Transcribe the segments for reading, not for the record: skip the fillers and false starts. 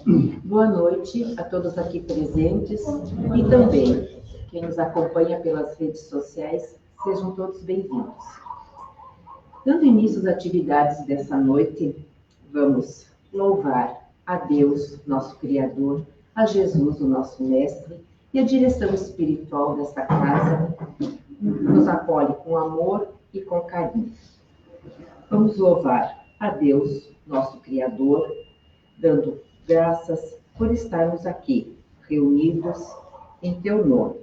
Boa noite a todos aqui presentes e também quem nos acompanha pelas redes sociais, sejam todos bem-vindos. Dando início às atividades dessa noite, vamos louvar a Deus, nosso Criador, a Jesus, o nosso Mestre, e a direção espiritual desta casa nos acolhe com amor e com carinho. Vamos louvar a Deus, nosso Criador, dando graças por estarmos aqui, reunidos em Teu nome.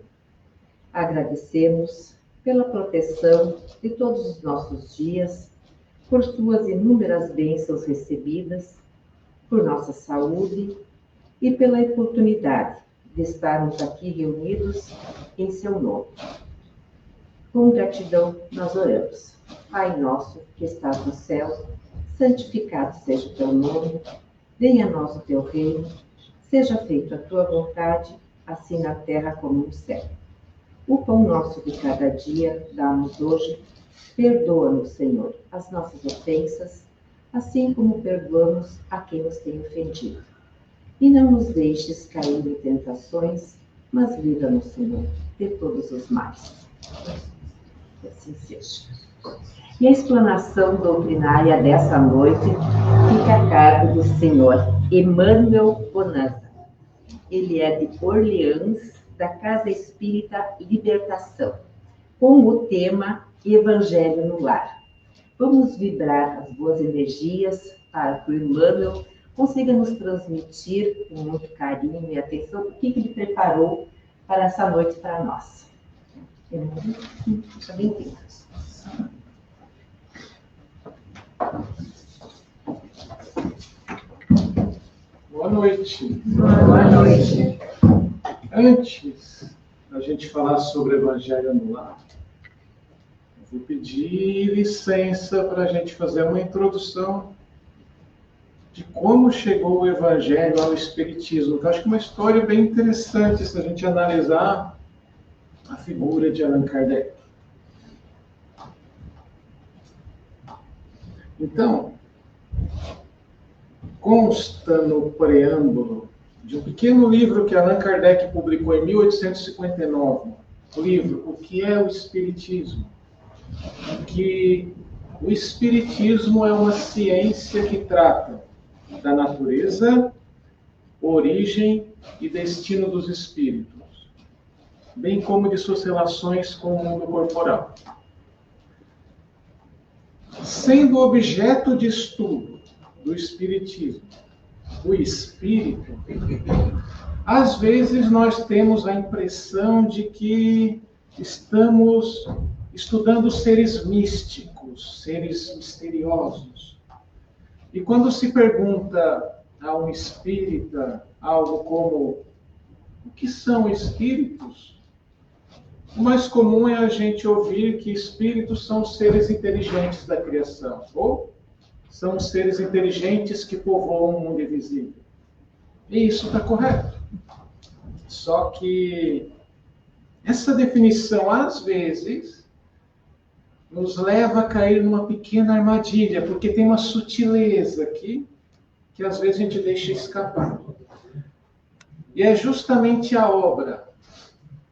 Agradecemos pela proteção de todos os nossos dias, por Suas inúmeras bênçãos recebidas, por nossa saúde e pela oportunidade de estarmos aqui reunidos em Seu nome. Com gratidão nós oramos. Pai nosso que estás no céu, santificado seja o Teu nome, venha a nós o Teu reino, seja feita a Tua vontade, assim na terra como no céu. O pão nosso de cada dia dá-nos hoje, perdoa-nos, Senhor, as nossas ofensas, assim como perdoamos a quem nos tem ofendido. E não nos deixes cair em tentações, mas livra-nos, Senhor, de todos os males. Que assim seja. E a explanação doutrinária dessa noite fica a cargo do senhor Emmanuel Bonanza. Ele é de Orleans, da Casa Espírita Libertação, com o tema Evangelho no Lar. Vamos vibrar as boas energias para que o Emmanuel consiga nos transmitir com muito carinho e atenção o que ele preparou para essa noite para nós. Emmanuel, seja bem-vindo. Boa noite. Boa noite. Antes da gente falar sobre o Evangelho no Lar, eu vou pedir licença para a gente fazer uma introdução de como chegou o Evangelho ao Espiritismo. Eu acho que é uma história bem interessante se a gente analisar a figura de Allan Kardec. Então, consta no preâmbulo de um pequeno livro que Allan Kardec publicou em 1859, o livro O que é o Espiritismo? Que o Espiritismo é uma ciência que trata da natureza, origem e destino dos espíritos, bem como de suas relações com o mundo corporal. Sendo objeto de estudo do Espiritismo o espírito, às vezes nós temos a impressão de que estamos estudando seres místicos, seres misteriosos. E quando se pergunta a um espírita algo como o que são espíritos, o mais comum é a gente ouvir que espíritos são seres inteligentes da criação, ou são seres inteligentes que povoam o mundo invisível. E isso está correto. Só que essa definição, às vezes, nos leva a cair numa pequena armadilha, porque tem uma sutileza aqui que às vezes a gente deixa escapar. E é justamente a obra,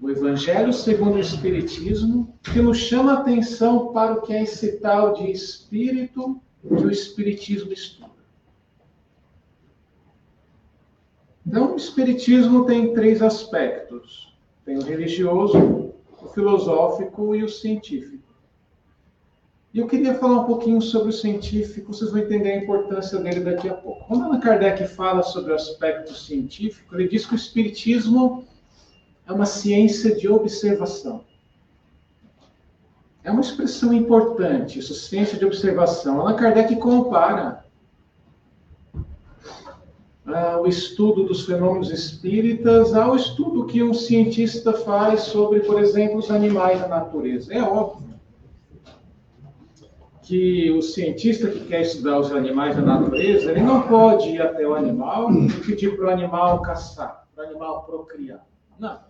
o Evangelho segundo o Espiritismo, que nos chama a atenção para o que é esse tal de espírito que o Espiritismo estuda. Então, o Espiritismo tem três aspectos. Tem o religioso, o filosófico e o científico. E eu queria falar um pouquinho sobre o científico, vocês vão entender a importância dele daqui a pouco. Quando Allan Kardec fala sobre o aspecto científico, ele diz que o Espiritismo é uma ciência de observação. É uma expressão importante, isso, ciência de observação. Allan Kardec compara o estudo dos fenômenos espíritas ao estudo que um cientista faz sobre, por exemplo, os animais da natureza. É óbvio que o cientista que quer estudar os animais da natureza, ele não pode ir até o animal e pedir para o animal caçar, para o animal procriar. Não.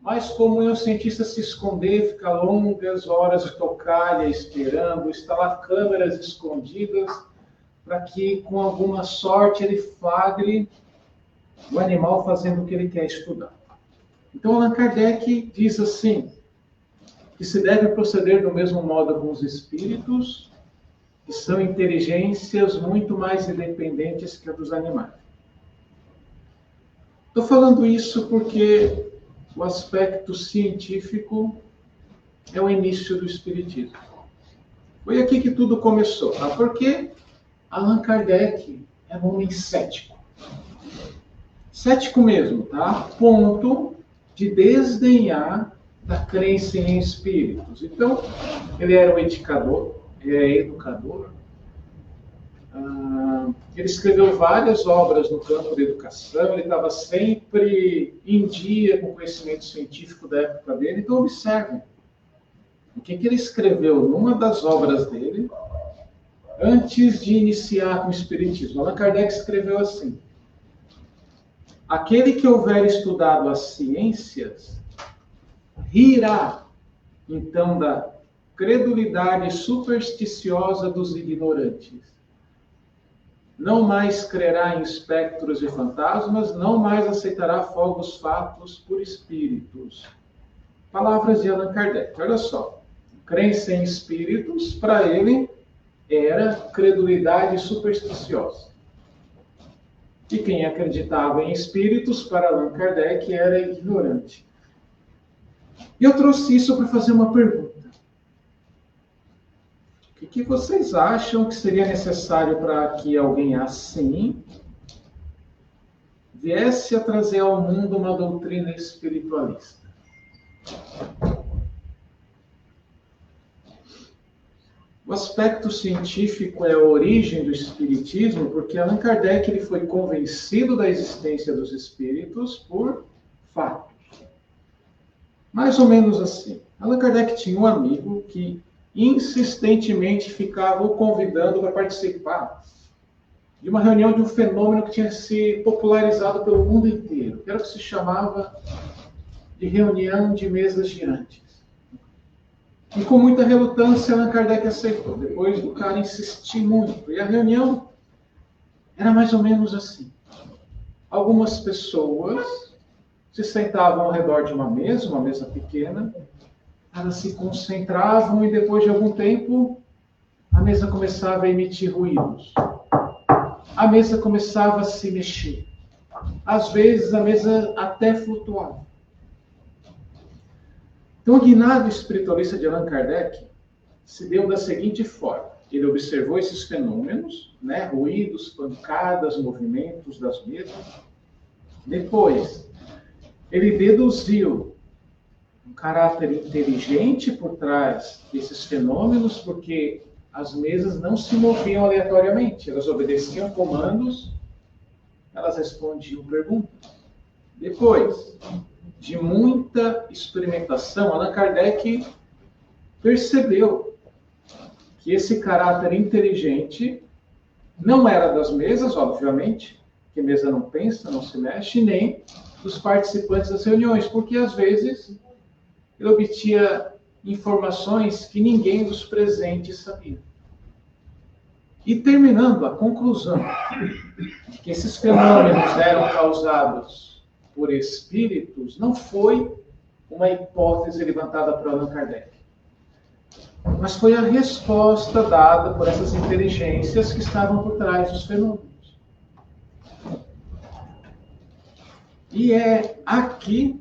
Mais comum é o cientista se esconder, ficar longas horas de tocalha esperando, instalar câmeras escondidas para que, com alguma sorte, ele flagre o animal fazendo o que ele quer estudar. Então, Allan Kardec diz assim, que se deve proceder do mesmo modo com os espíritos, que são inteligências muito mais independentes que a dos animais. Estou falando isso porque o aspecto científico é o início do espiritismo. Foi aqui que tudo começou. Tá? Porque Allan Kardec era um homem cético. Cético mesmo, tá? Ponto de desdenhar da crença em espíritos. Então, ele era um educador, ele escreveu várias obras no campo da educação, ele estava sempre em dia com o conhecimento científico da época dele. Então, observem o que ele escreveu numa das obras dele antes de iniciar com o espiritismo. Allan Kardec escreveu assim: aquele que houver estudado as ciências rirá, então, da credulidade supersticiosa dos ignorantes. Não mais crerá em espectros e fantasmas, não mais aceitará fogos fatos por espíritos. Palavras de Allan Kardec. Olha só, crença em espíritos, para ele, era credulidade supersticiosa. E quem acreditava em espíritos, para Allan Kardec, era ignorante. E eu trouxe isso para fazer uma pergunta. O que vocês acham que seria necessário para que alguém assim viesse a trazer ao mundo uma doutrina espiritualista? O aspecto científico é a origem do espiritismo, porque Allan Kardec ele foi convencido da existência dos espíritos por fatos. Mais ou menos assim. Allan Kardec tinha um amigo que insistentemente ficava o convidando para participar de uma reunião de um fenômeno que tinha se popularizado pelo mundo inteiro, que era o que se chamava de reunião de mesas girantes. E com muita relutância, Allan Kardec aceitou, depois do cara insistir muito. E a reunião era mais ou menos assim. Algumas pessoas se sentavam ao redor de uma mesa pequena, elas se concentravam e depois de algum tempo a mesa começava a emitir ruídos. A mesa começava a se mexer. Às vezes a mesa até flutuava. Então, o guinado espiritualista de Allan Kardec se deu da seguinte forma. Ele observou esses fenômenos, né, ruídos, pancadas, movimentos das mesas. Depois, ele deduziu um caráter inteligente por trás desses fenômenos, porque as mesas não se moviam aleatoriamente, elas obedeciam comandos, elas respondiam perguntas. Depois de muita experimentação, Allan Kardec percebeu que esse caráter inteligente não era das mesas, obviamente, que mesa não pensa, não se mexe, nem dos participantes das reuniões, porque às vezes ele obtinha informações que ninguém dos presentes sabia. E terminando a conclusão que esses fenômenos eram causados por espíritos, não foi uma hipótese levantada por Allan Kardec, mas foi a resposta dada por essas inteligências que estavam por trás dos fenômenos. E é aqui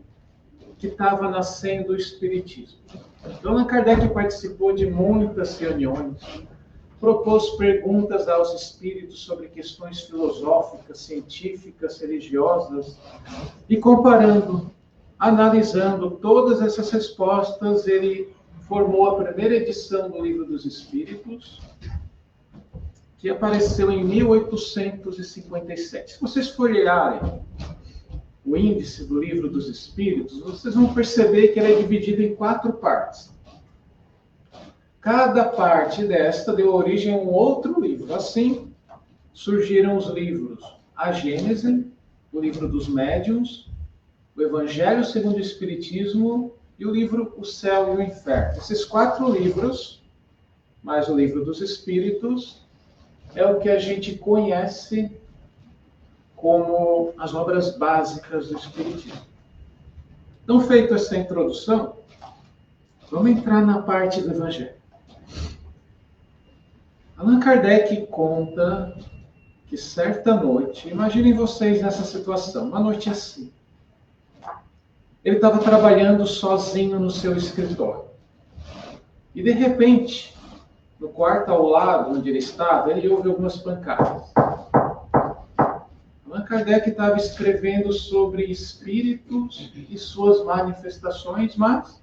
que estava nascendo o espiritismo. Então, Allan Kardec participou de muitas reuniões, propôs perguntas aos espíritos sobre questões filosóficas, científicas, religiosas, e comparando, analisando todas essas respostas, ele formou a primeira edição do Livro dos Espíritos, que apareceu em 1857. Se vocês folhearem o índice do Livro dos Espíritos, vocês vão perceber que ele é dividido em 4 partes. Cada parte desta deu origem a um outro livro. Assim, surgiram os livros A Gênese, o Livro dos Médiuns, o Evangelho segundo o Espiritismo e o livro O Céu e o Inferno. Esses 4 livros, mais o Livro dos Espíritos, é o que a gente conhece como as obras básicas do Espiritismo. Então, feita essa introdução, vamos entrar na parte do Evangelho. Allan Kardec conta que certa noite, imaginem vocês nessa situação, uma noite assim. Ele estava trabalhando sozinho no seu escritório. E de repente, no quarto ao lado onde ele estava, ele ouve algumas pancadas. Allan Kardec estava escrevendo sobre espíritos e suas manifestações, mas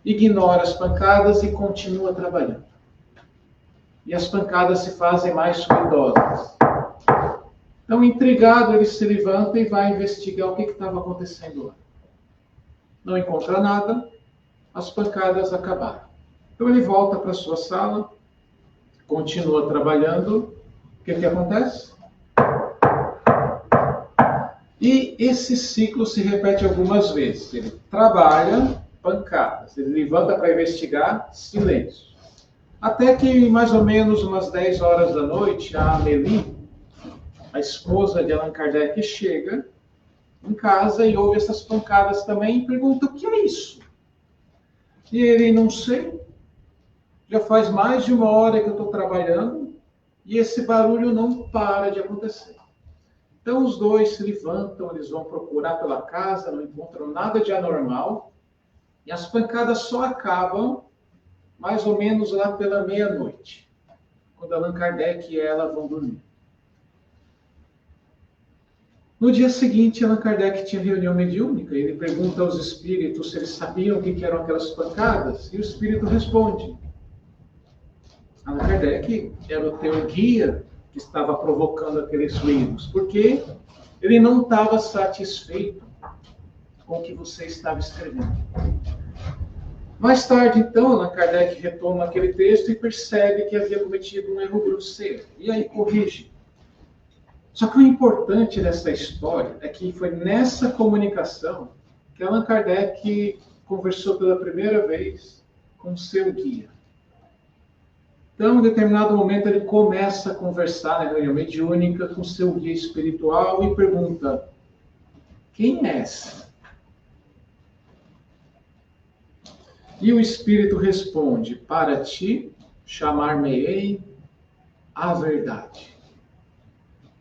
ignora as pancadas e continua trabalhando. E as pancadas se fazem mais ruidosas. Então, intrigado, ele se levanta e vai investigar o que estava acontecendo lá. Não encontra nada, as pancadas acabaram. Então, ele volta para sua sala, continua trabalhando. O que acontece? E esse ciclo se repete algumas vezes. Ele trabalha, pancadas. Ele levanta para investigar, silêncio. Até que, mais ou menos, umas 10 horas da noite, a Amélie, a esposa de Allan Kardec, chega em casa e ouve essas pancadas também e pergunta: o que é isso? E ele: não sei. Já faz mais de uma hora que eu estou trabalhando e esse barulho não para de acontecer. Então, os dois se levantam, eles vão procurar pela casa, não encontram nada de anormal e as pancadas só acabam mais ou menos lá pela meia-noite, quando Allan Kardec e ela vão dormir. No dia seguinte, Allan Kardec tinha reunião mediúnica. Ele pergunta aos espíritos se eles sabiam o que eram aquelas pancadas, e o espírito responde. Allan Kardec era o teu guia que estava provocando aqueles ruídos, porque ele não estava satisfeito com o que você estava escrevendo. Mais tarde, então, Allan Kardec retoma aquele texto e percebe que havia cometido um erro grosseiro. E aí corrige. Só que o importante dessa história é que foi nessa comunicação que Allan Kardec conversou pela primeira vez com seu guia. Então, em determinado momento, ele começa a conversar na reunião mediúnica com seu guia espiritual e pergunta: quem és? E o espírito responde: para ti, chamar-me-ei a verdade.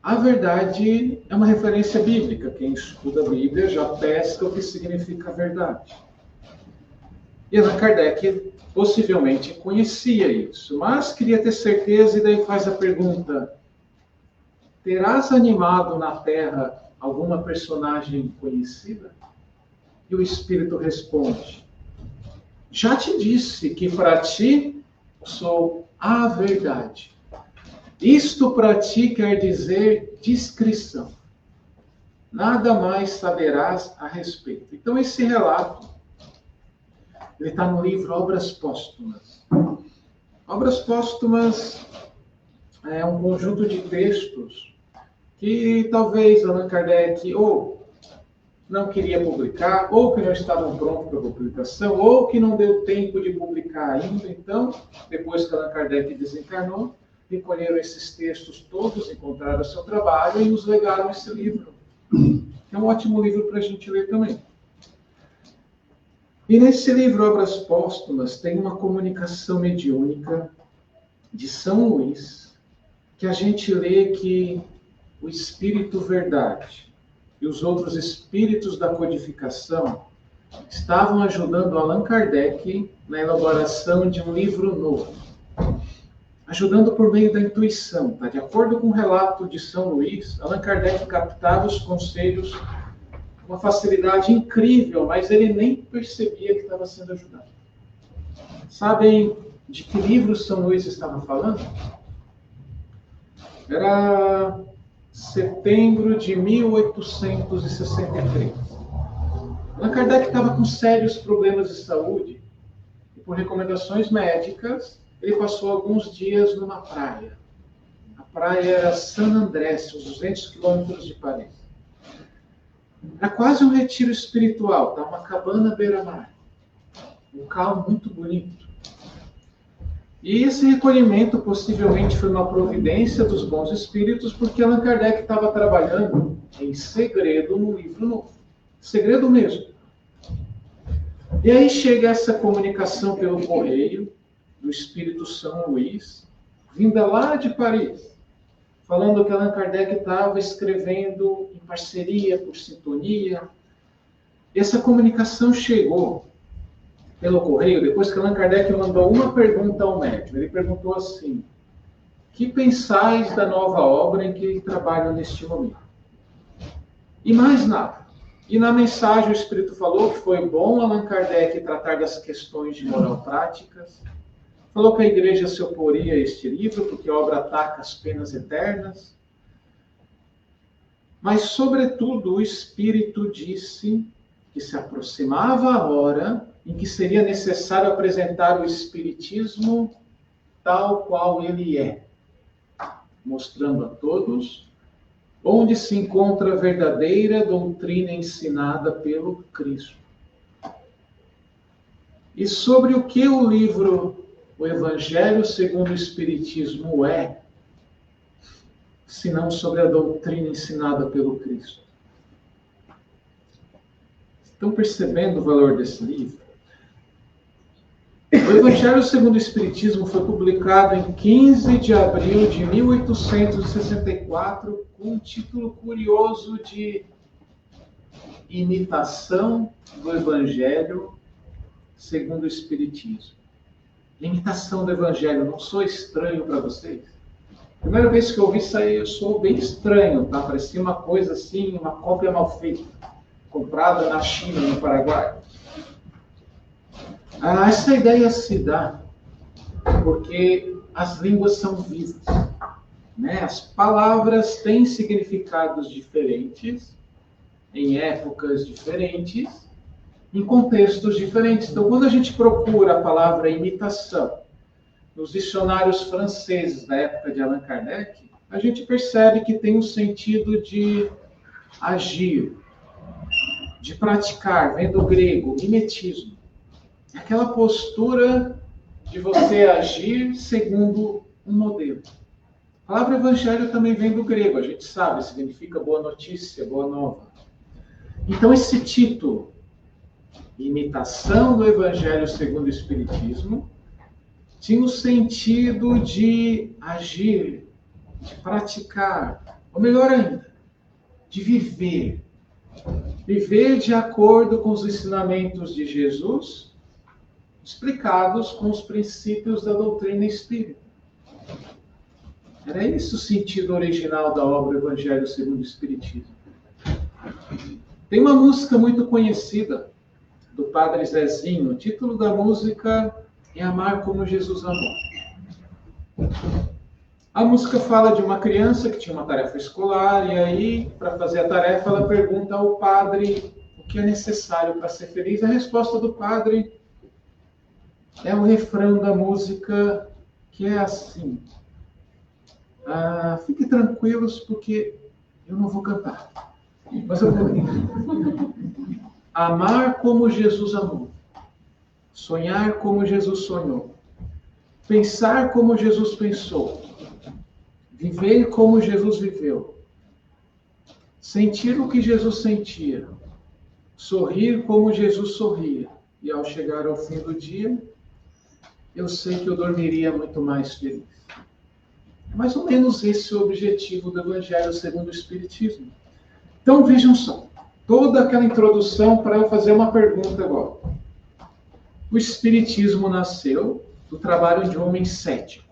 A verdade é uma referência bíblica. Quem estuda a Bíblia já pesca o que significa a verdade. E Allan Kardec possivelmente conhecia isso, mas queria ter certeza e daí faz a pergunta: terás animado na Terra alguma personagem conhecida? E o espírito responde: já te disse que para ti sou a verdade. Isto para ti quer dizer discrição. Nada mais saberás a respeito. Então, esse relato, ele está no livro Obras Póstumas. Obras Póstumas é um conjunto de textos que talvez Allan Kardec ou não queria publicar, ou que não estavam prontos para publicação, ou que não deu tempo de publicar ainda. Então, depois que Allan Kardec desencarnou, recolheram esses textos todos, encontraram seu trabalho e nos legaram esse livro. É um ótimo livro para a gente ler também. E nesse livro Obras Póstumas tem uma comunicação mediúnica de São Luís, que a gente lê que o Espírito Verdade e os outros espíritos da codificação estavam ajudando Allan Kardec na elaboração de um livro novo. Ajudando por meio da intuição. Tá? De acordo com o relato de São Luís, Allan Kardec captava os conselhos com uma facilidade incrível, mas ele nem percebia que estava sendo ajudado. Sabem de que livro São Luís estava falando? Era setembro de 1863. Allan Kardec estava com sérios problemas de saúde e, por recomendações médicas, ele passou alguns dias numa praia. A praia era San Andrés, uns 200 quilômetros de Paris. Era quase um retiro espiritual, tá? Uma cabana beira-mar. Um local muito bonito. E esse recolhimento possivelmente foi uma providência dos bons espíritos, porque Allan Kardec estava trabalhando em segredo no livro novo. Segredo mesmo. E aí chega essa comunicação pelo correio do Espírito São Luís, vinda lá de Paris, falando que Allan Kardec estava escrevendo em parceria, por sintonia. Essa comunicação chegou pelo correio depois que Allan Kardec mandou uma pergunta ao médium. Ele perguntou assim: que pensais da nova obra em que trabalho neste momento? E mais nada. E na mensagem o Espírito falou que foi bom Allan Kardec tratar das questões de moral práticas. Falou que a igreja se oporia a este livro, porque a obra ataca as penas eternas. Mas, sobretudo, o Espírito disse que se aproximava a hora em que seria necessário apresentar o Espiritismo tal qual ele é, mostrando a todos onde se encontra a verdadeira doutrina ensinada pelo Cristo. E sobre o que o livro, o Evangelho segundo o Espiritismo é, senão sobre a doutrina ensinada pelo Cristo. Estão percebendo o valor desse livro? O Evangelho segundo o Espiritismo foi publicado em 15 de abril de 1864, com um título curioso de Imitação do Evangelho segundo o Espiritismo. Imitação do Evangelho, não sou estranho para vocês? Primeira vez que eu ouvi isso aí, eu sou bem estranho, tá? Parecia uma coisa assim, uma cópia mal feita, comprada na China, no Paraguai. Essa ideia se dá porque as línguas são vivas, né? As palavras têm significados diferentes, em épocas diferentes, em contextos diferentes. Então, quando a gente procura a palavra imitação nos dicionários franceses da época de Allan Kardec, a gente percebe que tem um sentido de agir, de praticar, vem do grego, mimetismo. É aquela postura de você agir segundo um modelo. A palavra evangelho também vem do grego, a gente sabe, significa boa notícia, boa nova. Então esse título, Imitação do Evangelho segundo o Espiritismo, tinha o sentido de agir, de praticar, ou melhor ainda, de viver. Viver de acordo com os ensinamentos de Jesus, explicados com os princípios da doutrina espírita. Era esse o sentido original da obra Evangelho segundo o Espiritismo. Tem uma música muito conhecida do Padre Zezinho. O título da música é Amar como Jesus amou. A música fala de uma criança que tinha uma tarefa escolar e aí, para fazer a tarefa, ela pergunta ao padre o que é necessário para ser feliz. A resposta do padre é o refrão da música, que é assim: fiquem tranquilos porque eu não vou cantar, mas eu vou ler. Amar como Jesus amou, sonhar como Jesus sonhou, pensar como Jesus pensou, viver como Jesus viveu, sentir o que Jesus sentia, sorrir como Jesus sorria, e ao chegar ao fim do dia, eu sei que eu dormiria muito mais feliz. É mais ou menos esse o objetivo do Evangelho segundo o Espiritismo. Então vejam só, toda aquela introdução para eu fazer uma pergunta agora. O Espiritismo nasceu do trabalho de um homem cético,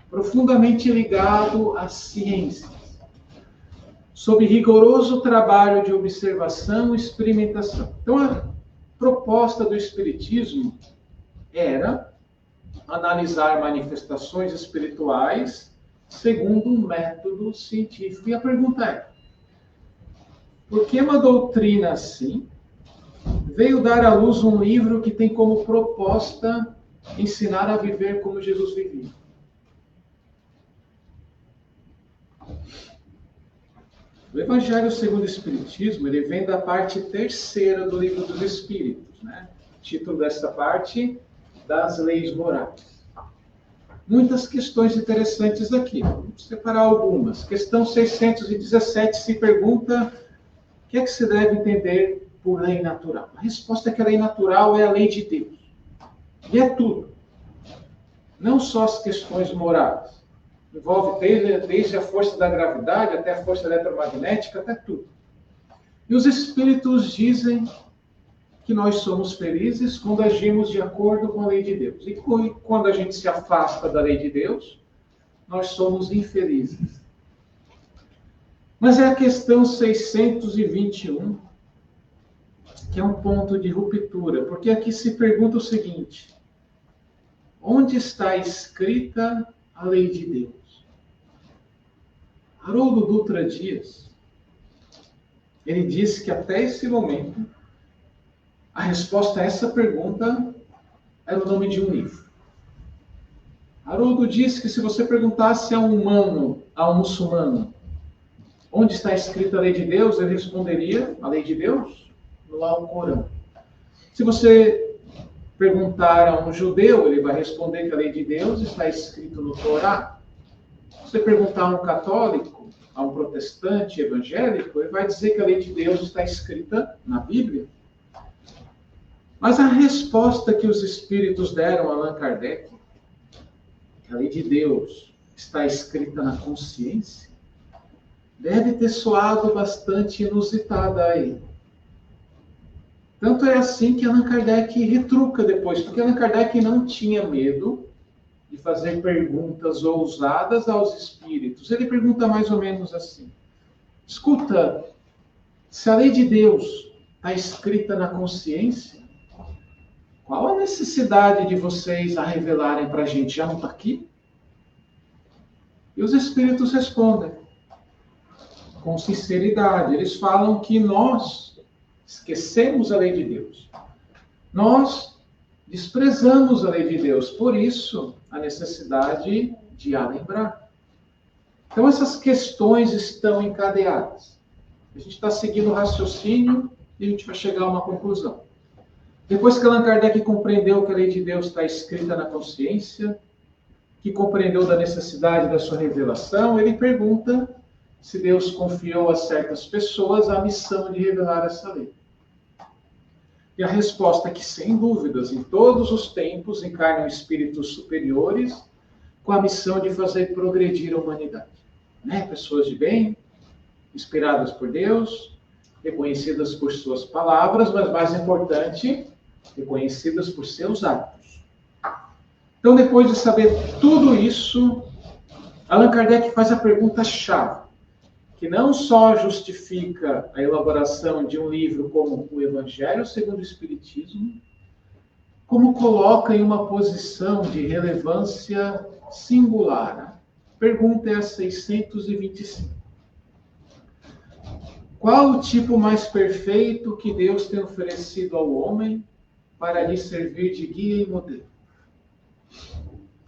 profundamente ligado às ciências, sob rigoroso trabalho de observação e experimentação. Então, a proposta do Espiritismo era analisar manifestações espirituais segundo um método científico. E a pergunta é: por que uma doutrina assim veio dar à luz um livro que tem como proposta ensinar a viver como Jesus vivia? O Evangelho segundo o Espiritismo, ele vem da parte terceira do Livro dos Espíritos, né? O título desta parte, das leis morais. muitas questões interessantes aqui. Vamos separar algumas. Questão 617 se pergunta o que é que se deve entender por lei natural. A resposta é que a lei natural é a lei de Deus. E é tudo. Não só as questões morais. Envolve desde a força da gravidade até a força eletromagnética, até tudo. E os espíritos dizem que nós somos felizes quando agimos de acordo com a lei de Deus. E quando a gente se afasta da lei de Deus, nós somos infelizes. Mas é a questão 621, que é um ponto de ruptura, porque aqui se pergunta o seguinte: onde está escrita a lei de Deus? Haroldo Dutra Dias, ele disse que até esse momento, a resposta a essa pergunta era o nome de um livro. Haroldo disse que se você perguntasse a um muçulmano, onde está escrita a lei de Deus, ele responderia, a lei de Deus, no Alcorão. Se você perguntar a um judeu, ele vai responder que a lei de Deus está escrita no Torá. Se você perguntar a um católico, a um protestante evangélico, ele vai dizer que a lei de Deus está escrita na Bíblia. Mas a resposta que os espíritos deram a Allan Kardec, que a lei de Deus está escrita na consciência, deve ter soado bastante inusitada a ele. Tanto é assim que Allan Kardec retruca depois, porque Allan Kardec não tinha medo de fazer perguntas ousadas aos espíritos. Ele pergunta mais ou menos assim: escuta, se a lei de Deus está escrita na consciência, qual a necessidade de vocês a revelarem para a gente? Já não está aqui? E os espíritos respondem com sinceridade. Eles falam que nós esquecemos a lei de Deus. Nós desprezamos a lei de Deus. Por isso, a necessidade de a lembrar. Então, essas questões estão encadeadas. A gente está seguindo o raciocínio e a gente vai chegar a uma conclusão. Depois que Allan Kardec compreendeu que a lei de Deus está escrita na consciência, que compreendeu da necessidade da sua revelação, ele pergunta se Deus confiou a certas pessoas a missão de revelar essa lei. E a resposta é que, sem dúvidas, em todos os tempos encarnam espíritos superiores com a missão de fazer progredir a humanidade. Pessoas de bem, inspiradas por Deus, reconhecidas por suas palavras, mas mais importante, reconhecidas por seus atos. Então, depois de saber tudo isso, Allan Kardec faz a pergunta-chave, que não só justifica a elaboração de um livro como o Evangelho segundo o Espiritismo, como coloca em uma posição de relevância singular. A pergunta é a 625. Qual o tipo mais perfeito que Deus tem oferecido ao homem para lhe servir de guia e modelo?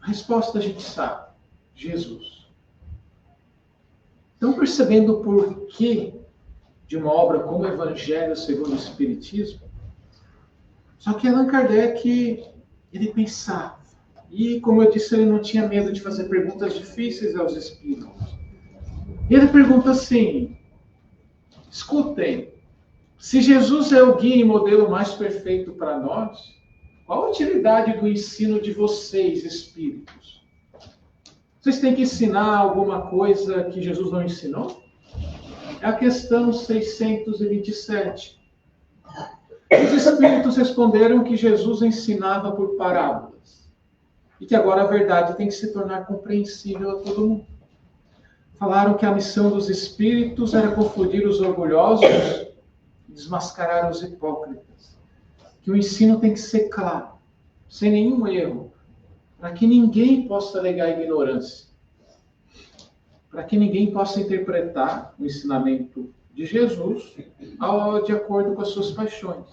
A resposta a gente sabe: Jesus. Estão percebendo o porquê de uma obra como o Evangelho segundo o Espiritismo? Só que Allan Kardec, ele pensava. E, como eu disse, ele não tinha medo de fazer perguntas difíceis aos espíritos. E ele pergunta assim: escutem, se Jesus é o guia e modelo mais perfeito para nós, qual a utilidade do ensino de vocês, espíritos? Vocês têm que ensinar alguma coisa que Jesus não ensinou? É a questão 627. Os espíritos responderam que Jesus ensinava por parábolas e que agora a verdade tem que se tornar compreensível a todo mundo. Falaram que a missão dos espíritos era confundir os orgulhosos e desmascarar os hipócritas. Que o ensino tem que ser claro, sem nenhum erro, para que ninguém possa alegar ignorância, para que ninguém possa interpretar o ensinamento de Jesus de acordo com as suas paixões.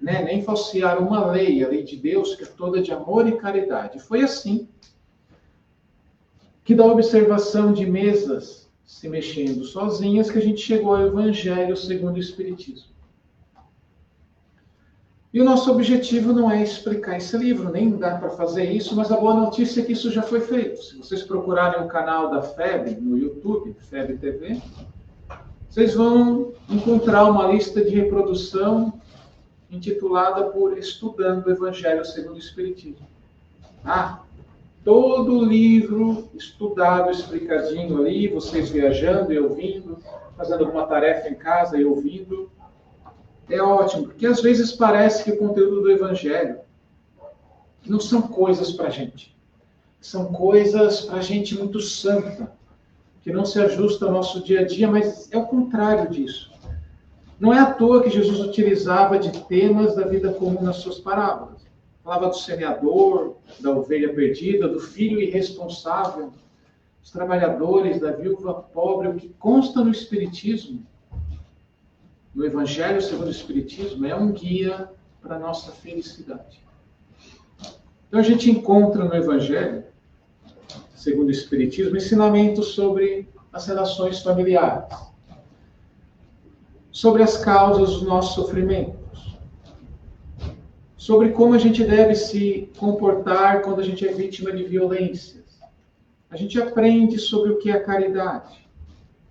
Nem falsear uma lei, a lei de Deus, que é toda de amor e caridade. Foi assim que da observação de mesas se mexendo sozinhas que a gente chegou ao Evangelho segundo o Espiritismo. E o nosso objetivo não é explicar esse livro, nem dá para fazer isso, mas a boa notícia é que isso já foi feito. Se vocês procurarem o canal da FEB no YouTube, FEB TV, vocês vão encontrar uma lista de reprodução intitulada por Estudando o Evangelho segundo o Espiritismo. Todo livro estudado, explicadinho ali, vocês viajando e ouvindo, fazendo alguma tarefa em casa e ouvindo. É ótimo, porque às vezes parece que o conteúdo do Evangelho não são coisas para a gente. São coisas para a gente muito santa, que não se ajusta ao nosso dia a dia, mas é o contrário disso. Não é à toa que Jesus utilizava de temas da vida comum nas suas parábolas. Falava do semeador, da ovelha perdida, do filho irresponsável, dos trabalhadores, da viúva pobre. O que consta no Espiritismo, no Evangelho segundo o Espiritismo, é um guia para a nossa felicidade. Então a gente encontra no Evangelho segundo o Espiritismo ensinamentos sobre as relações familiares, sobre as causas dos nossos sofrimentos, sobre como a gente deve se comportar quando a gente é vítima de violências. A gente aprende sobre o que é a caridade,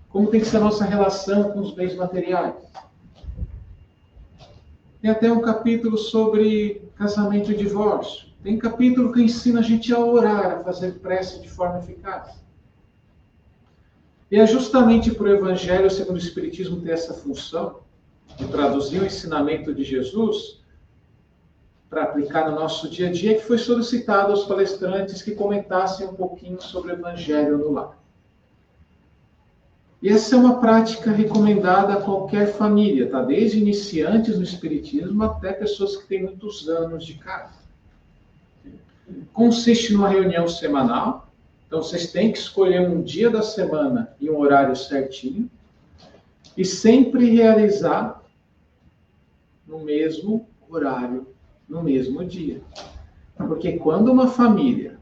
como tem que ser a nossa relação com os bens materiais. Tem até um capítulo sobre casamento e divórcio. Tem capítulo que ensina a gente a orar, a fazer prece de forma eficaz. E é justamente por o Evangelho segundo o Espiritismo ter essa função de traduzir o ensinamento de Jesus para aplicar no nosso dia a dia, que foi solicitado aos palestrantes que comentassem um pouquinho sobre o Evangelho no lar. E essa é uma prática recomendada a qualquer família, tá? Desde iniciantes no Espiritismo até pessoas que têm muitos anos de casa. Consiste numa reunião semanal, então vocês têm que escolher um dia da semana e um horário certinho, e sempre realizar no mesmo horário, no mesmo dia. Porque quando uma família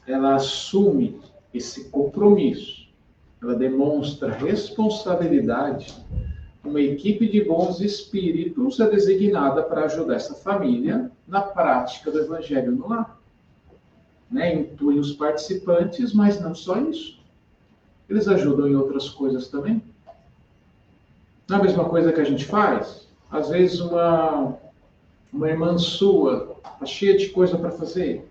ela assume esse compromisso, ela demonstra responsabilidade, uma equipe de bons espíritos é designada para ajudar essa família na prática do Evangelho no lar. Intuem os participantes, mas não só isso. Eles ajudam em outras coisas também. Não é a mesma coisa que a gente faz? Às vezes uma irmã sua está cheia de coisa para fazer,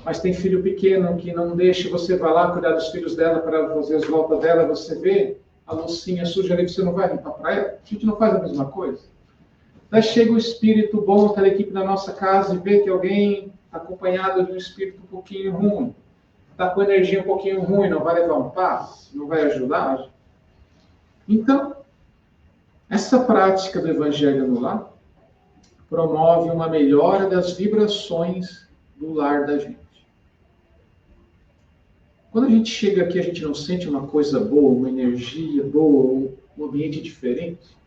mas tem filho pequeno que não deixa, você vai lá cuidar dos filhos dela para fazer as voltas dela, você vê a loucinha suja ali, você não vai limpar para ela? A gente não faz a mesma coisa. Daí chega o espírito bom, aquela equipe na nossa casa, e vê que alguém está acompanhado de um espírito um pouquinho ruim, está com energia um pouquinho ruim, não vai levar um passe, não vai ajudar. Então, essa prática do Evangelho no lar promove uma melhora das vibrações do lar da gente. Quando a gente chega aqui, a gente não sente uma coisa boa, uma energia boa, um ambiente diferente.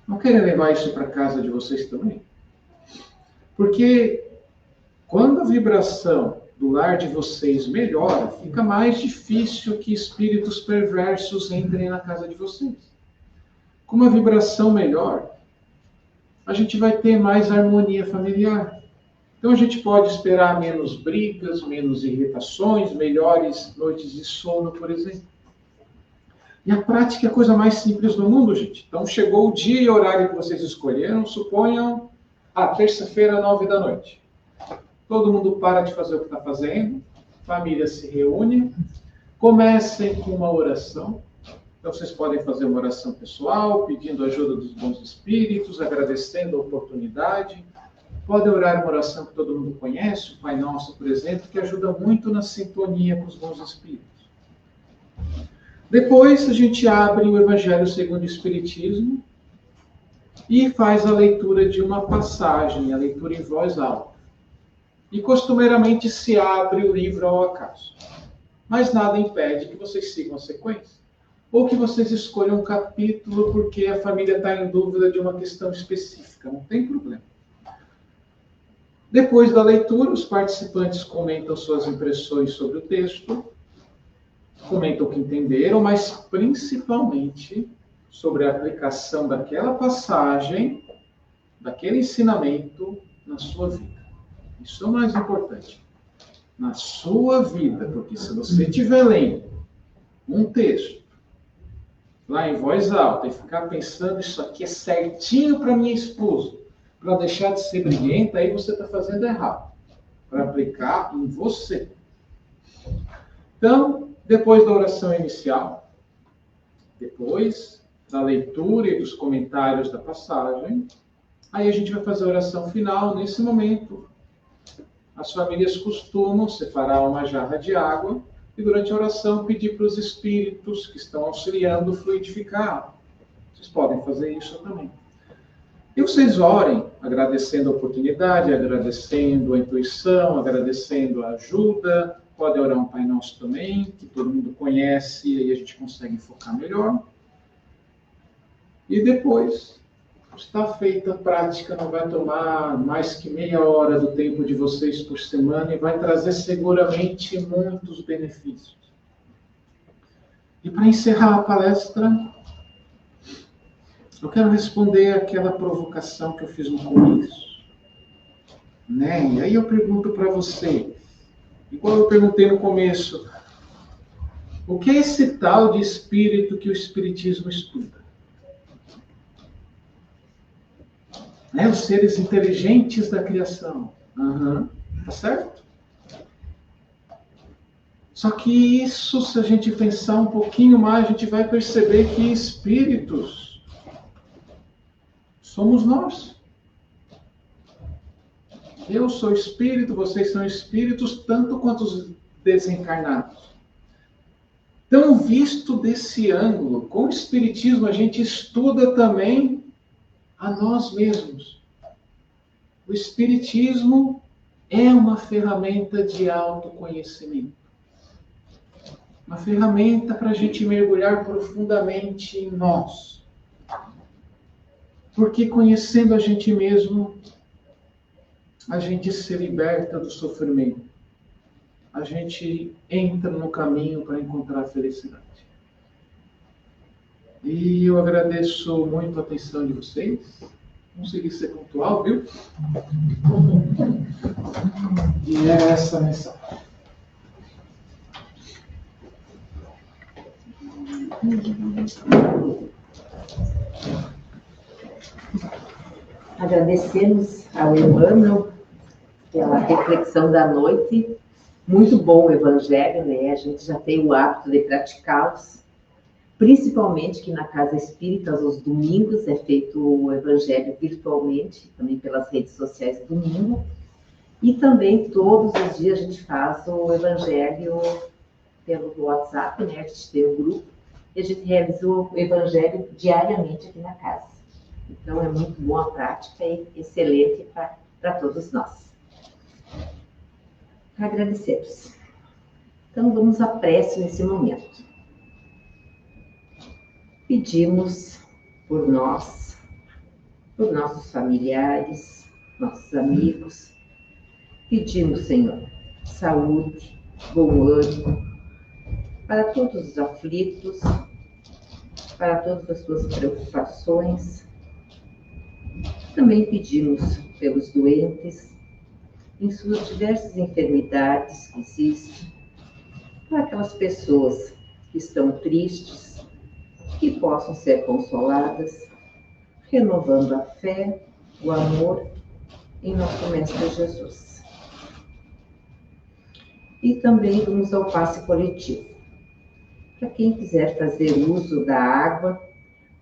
Não querem levar isso para casa de vocês também? Porque quando a vibração do lar de vocês melhora, fica mais difícil que espíritos perversos entrem na casa de vocês. Com uma vibração melhor, a gente vai ter mais harmonia familiar. Então a gente pode esperar menos brigas, menos irritações, melhores noites de sono, por exemplo. E a prática é a coisa mais simples do mundo, gente. Então chegou o dia e horário que vocês escolheram, suponham, terça-feira, 9h. Todo mundo para de fazer o que está fazendo, família se reúne, comecem com uma oração. Então vocês podem fazer uma oração pessoal, pedindo ajuda dos bons espíritos, agradecendo a oportunidade. Podem orar uma oração que todo mundo conhece, o Pai Nosso, por exemplo, que ajuda muito na sintonia com os bons espíritos. Depois a gente abre o Evangelho segundo o Espiritismo e faz a leitura de uma passagem, a leitura em voz alta. E costumeiramente se abre o livro ao acaso. Mas nada impede que vocês sigam a sequência. Ou que vocês escolham um capítulo porque a família está em dúvida de uma questão específica. Não tem problema. Depois da leitura, os participantes comentam suas impressões sobre o texto, comentam o que entenderam, mas principalmente sobre a aplicação daquela passagem daquele ensinamento na sua vida. Isso é o mais importante. Na sua vida, porque se você estiver lendo um texto lá em voz alta e ficar pensando isso aqui é certinho para minha esposa, para deixar de ser briguenta, aí você está fazendo errado. Para aplicar em você. Então, depois da oração inicial, depois da leitura e dos comentários da passagem, aí a gente vai fazer a oração final. Nesse momento, as famílias costumam separar uma jarra de água e durante a oração pedir para os espíritos que estão auxiliando fluidificar. Vocês podem fazer isso também. E vocês orem, agradecendo a oportunidade, agradecendo a intuição, agradecendo a ajuda. Pode orar um Pai Nosso também, que todo mundo conhece e aí a gente consegue focar melhor. E depois, está feita a prática, não vai tomar mais que meia hora do tempo de vocês por semana e vai trazer seguramente muitos benefícios. E para encerrar a palestra, eu quero responder aquela provocação que eu fiz no começo. Né? E aí eu pergunto para você, igual eu perguntei no começo, o que é esse tal de espírito que o Espiritismo estuda? Né? Os seres inteligentes da criação. Tá certo? Só que isso, se a gente pensar um pouquinho mais, a gente vai perceber que espíritos somos nós. Eu sou espírito, vocês são espíritos, tanto quanto os desencarnados. Então, visto desse ângulo, com o Espiritismo a gente estuda também a nós mesmos. O Espiritismo é uma ferramenta de autoconhecimento. Uma ferramenta para a gente mergulhar profundamente em nós. Porque conhecendo a gente mesmo, a gente se liberta do sofrimento. A gente entra no caminho para encontrar a felicidade. E eu agradeço muito a atenção de vocês. Consegui ser pontual, viu? E é essa a mensagem. Agradecemos ao Emmanuel pela reflexão da noite. Muito bom o Evangelho, né? A gente já tem o hábito de praticá-los. Principalmente que na Casa Espírita, aos domingos, é feito o Evangelho virtualmente, também pelas redes sociais do domingo. E também todos os dias a gente faz o Evangelho pelo WhatsApp, né? A gente tem o grupo e a gente realiza o Evangelho diariamente aqui na casa. Então é muito boa a prática e excelente para todos nós. Agradecemos. Então vamos à prece nesse momento. Pedimos por nós, por nossos familiares, nossos amigos. Pedimos, Senhor, saúde, bom ânimo para todos os aflitos, para todas as suas preocupações. Também pedimos pelos doentes, em suas diversas enfermidades que existem, para aquelas pessoas que estão tristes, que possam ser consoladas, renovando a fé, o amor em nosso Mestre Jesus. E também vamos ao passe coletivo. Para quem quiser fazer uso da água,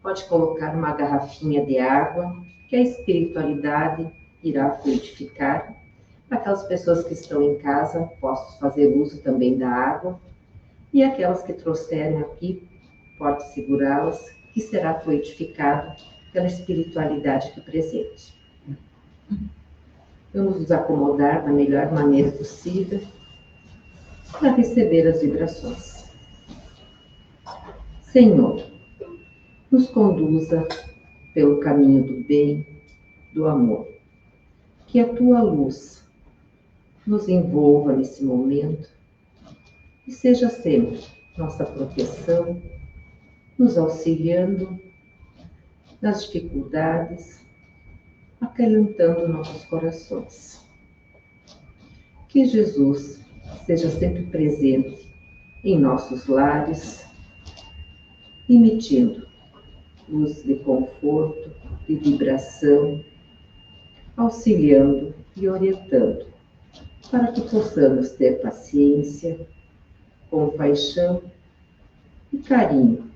pode colocar uma garrafinha de água, que a espiritualidade irá fluidificar. Para aquelas pessoas que estão em casa, possam fazer uso também da água. E aquelas que trouxerem aqui, pode segurá-las, que será fluidificado pela espiritualidade aqui presente. Vamos nos acomodar da melhor maneira possível para receber as vibrações. Senhor, nos conduza pelo caminho do bem, do amor. Que a tua luz nos envolva nesse momento e seja sempre nossa proteção, nos auxiliando nas dificuldades, acalentando nossos corações. Que Jesus seja sempre presente em nossos lares, emitindo luz de conforto, de vibração, auxiliando e orientando, para que possamos ter paciência, compaixão e carinho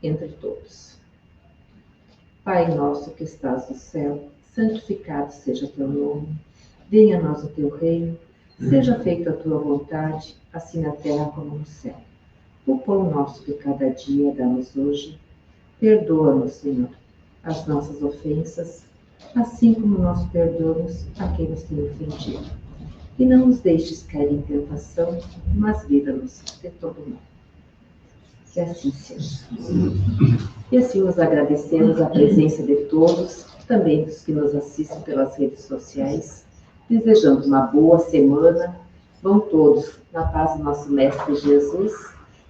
entre todos. Pai nosso que estás no céu, santificado seja teu nome, venha a nós o teu reino, seja feita a tua vontade, assim na terra como no céu. O pão nosso de cada dia dá-nos hoje, perdoa-nos, Senhor, as nossas ofensas, assim como nós perdoamos a quem nos tem ofendido. E não nos deixes cair em tentação, mas livra-nos de todo mal. Que assim seja. E assim nos agradecemos a presença de todos, também dos que nos assistem pelas redes sociais, desejando uma boa semana. Vão todos na paz do nosso Mestre Jesus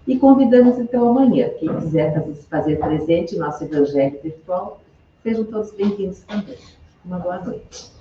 e convidamos então amanhã, quem quiser fazer presente no nosso Evangelho virtual, sejam todos bem-vindos também. Uma boa noite.